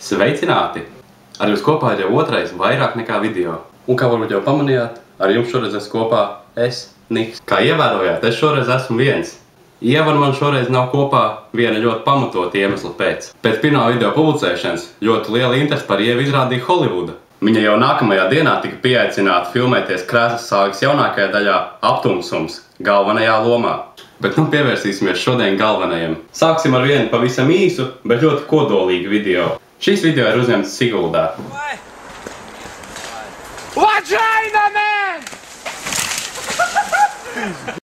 Sveicināti! Ar jums kopā ir jau otrais vairāk nekā video. Un kā varbūt jau pamanījāt, ar jums šoreiz esmu kopā es, Niks. Kā ievērojāt, es šoreiz esmu viens. Ieva ar man šoreiz nav kopā viena ļoti pamatota iemesla pēc. Pēc pirmā video publicēšanas ļoti liela interese par Ievu izrādīja Holivuda. Viņa jau nākamajā dienā tika pieaicināta filmēties Krēslas sāgas jaunākajā daļā Aptumsums galvenajā lomā. Bet nu pievērsīsimies šodien galvenajam. Sāksim ar vienu pavisam īsu, bet ļoti kodolīgu video. Šis video ir uzņemts Siguldā. Vagina, man!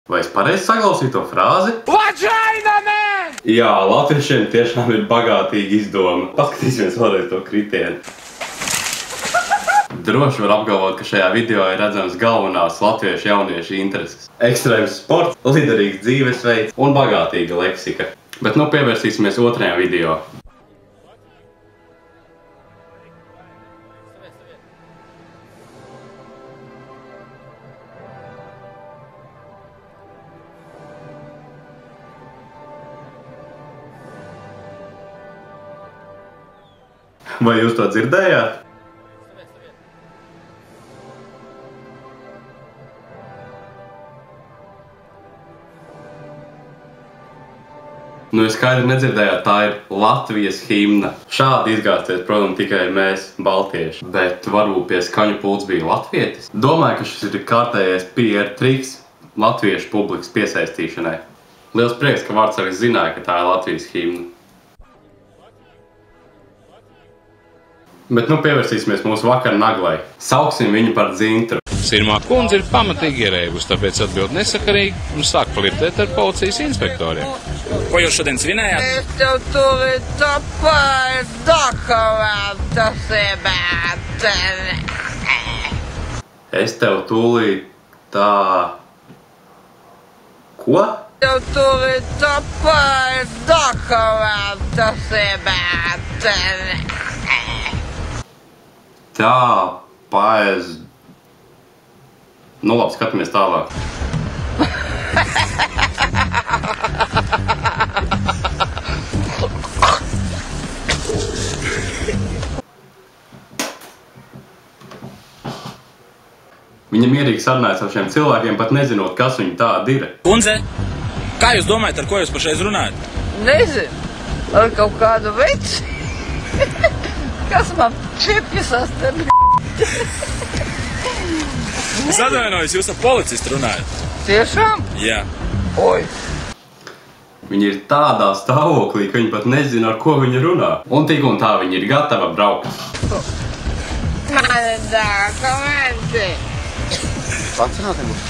Vai es pareizi saklausīju to frāzi? Vagina, man! Jā, latviešiem tiešām ir bagātīgi izdoma. Paskatīsimies vēlreiz to kritienu. Droši var apgalvot, ka šajā video ir redzams galvenās latviešu jauniešu intereses. Ekstrēms sports, liderīgs dzīvesveids un bagātīga leksika. Bet nu pievērsīsimies otrajam video. Vai jūs to dzirdējāt? Nu, ja skaidri nedzirdējāt, tā ir Latvijas himna. Šādi izgāzties, protams, tikai mēs, baltieši. Bet varbūt pie skaņu pults bija latvietis. Domāju, ka šis ir kārtējais PR triks latviešu publikas piesaistīšanai. Liels prieks, ka Vārtsargs zināja, ka tā ir Latvijas himna. Bet nu pievērsīsimies mūsu vakara naglai. Sauksim viņu par Dzintru. Sirmā kundze ir pamatīgi ierēbusi, tāpēc atbild nesakarīgi un sāk flirtēt ar policijas inspektoriem. Ko jūs šodien svinējāt? Es tev tūlīt tāpēc dokumentus iebēt. Es tev tūlīt tā... Ko? Tev tūlīt tāpēc dokumentus iebēt. Tā, paez... Nu labi, skatāmies tālāk. Viņa mierīgi sarunājas ar šiem cilvēkiem, pat nezinot, kas viņi tādi ir. Kundze, kā jūs domājat, ar ko jūs pašreiz runājat? Nezinu, ar kaut kādu veci. Kas man čipjas astem? Es atvainojos, jūs ar policistu runājat? Tiešām? Jā. Oi. Viņi ir tādā stāvoklī, ka viņi pat nezina, ar ko viņi runā. Un tik un tā viņi ir gatava braukt. Man ir dokumenti. Vakcinētiem būs?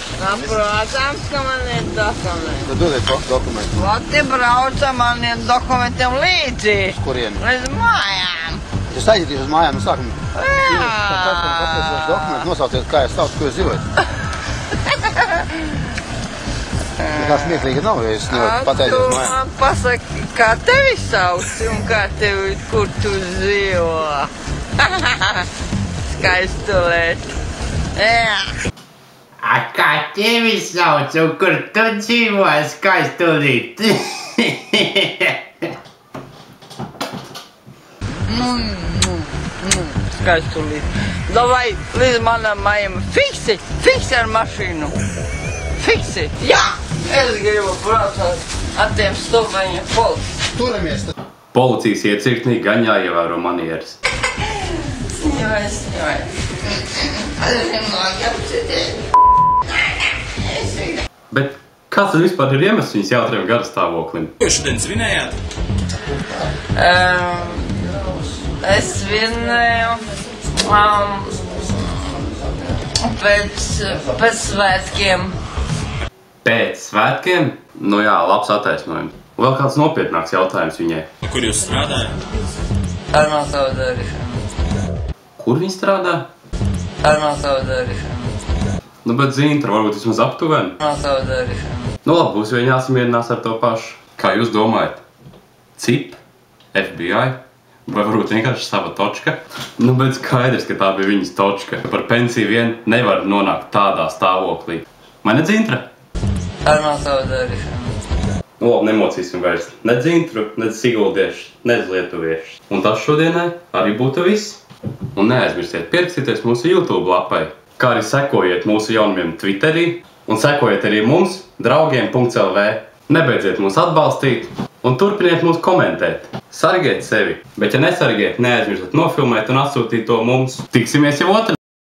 Protams, ka man ir dokumenti. Tad dodiet dokumentu. Vati brauca man ir dokumentiem līdzi. Kurieni? Līdz mājām. Jūs aizieties uz mājām no sākuma. Kāpēc dokumentu nosauciet, kā jūs sauc, ko jūs dzīvojat? Nekā smieklīga nav, jo jūs nevarat pateikt uz mājām. Tu man pasaki, kā tevi sauc un kā tevi, kur tu dzīvo. Skaistulēt. Jā. Kā tevi sauc un kur tu dzīvo, skaistulīt? Skaistulīt. Davai līdz manam mājam. Fiksi ar mašīnu. Fiksi. Jā, es gribu braucot ar tiem stubeņiem policisti. Turamies! Policijas iecirknī gan jāievēro manieres. Sņoja. Bet kāds tad vispār ir iemesls viņas jautriem garastāvoklim? Ko jūs šodien svinējāt? Es svinēju pēc svētkiem. Pēc svētkiem? Nu jā, labs attaisnojums. Vēl kāds nopietnāks jautājums viņai. Kur jūs strādājat? Ar no savu darīšanu. Kur viņa strādā? Ar no savu darīšanu. Nu, bet Zintra, varbūt vismaz aptuveni. No savu darīšanu. Nu labi, būs viņa jāsamierinās ar to pašu. Kā jūs domājat? CIP? FBI? Vai varbūt vienkārši sava točka? Nu, bet skaidrs, ka tā bija viņas točka. Par pensiju vien nevar nonākt tādā stāvoklī. Vai ne, Zintra? Ar no savu darīšanu. Nu, labi, nemocīsim vairs ne dzintru, ne siguldiešus, ne lietuviešus. Un tas šodienai arī būtu viss. Un neaizmirstiet pierakstīties mūsu YouTube lapai, kā arī sekojiet mūsu jaunumiem Twitterī un sekojiet arī mums draugiem.lv. Nebeidziet mūs atbalstīt un turpiniet mūs komentēt. Sargiet sevi, bet ja nesargiet, neaizmirstiet nofilmēt un atsūtīt to mums. Tiksimies jau otrdien!